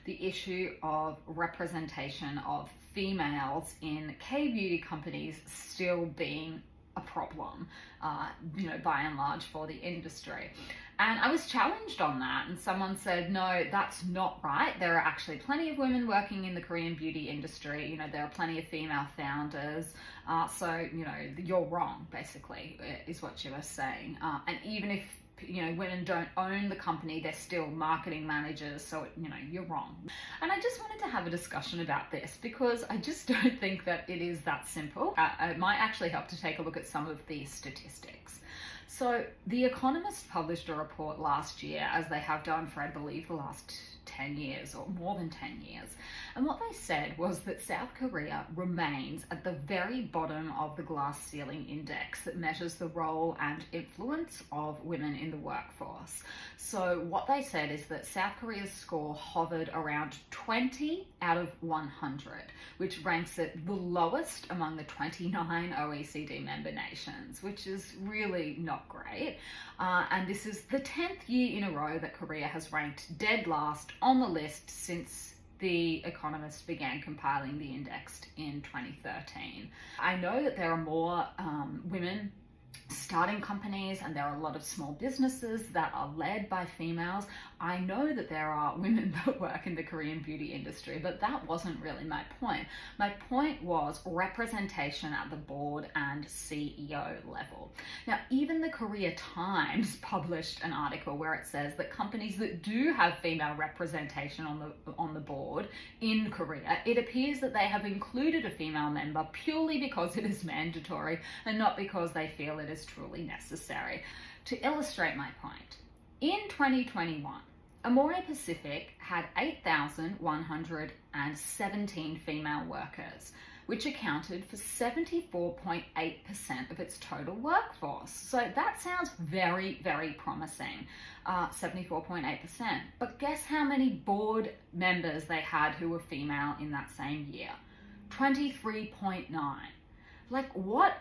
the issue of representation of females in K-beauty companies still being a problem, by and large for the industry. And I was challenged on that, and someone said, no, that's not right. There are actually plenty of women working in the Korean beauty industry. There are plenty of female founders. So, you're wrong, basically, is what you were saying. And even if women don't own the company, they're still marketing managers, so you're wrong. And I just wanted to have a discussion about this because I just don't think that it is that simple. It might actually help to take a look at some of the statistics. So The Economist published a report last year, as they have done for, I believe, the last 10 years or more than 10 years. And what they said was that South Korea remains at the very bottom of the glass ceiling index that measures the role and influence of women in the workforce. So what they said is that South Korea's score hovered around 20 out of 100, which ranks it the lowest among the 29 OECD member nations, which is really not great. And this is the 10th year in a row that Korea has ranked dead last on the list since The Economist began compiling the index in 2013. I know that there are more women starting companies, and there are a lot of small businesses that are led by females. I know that there are women that work in the Korean beauty industry, but that wasn't really my point. My point was representation at the board and CEO level. Now, even the Korea Times published an article where it says that companies that do have female representation on the board in Korea, it appears that they have included a female member purely because it is mandatory and not because they feel it is truly necessary. To illustrate my point, in 2021, AmorePacific had 8,117 female workers, which accounted for 74.8% of its total workforce. So that sounds very, very promising, 74.8%. But guess how many board members they had who were female in that same year? 23.9. Like, what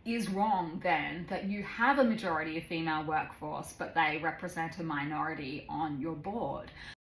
is wrong then that you have a majority of female workforce, but they represent a minority on your board?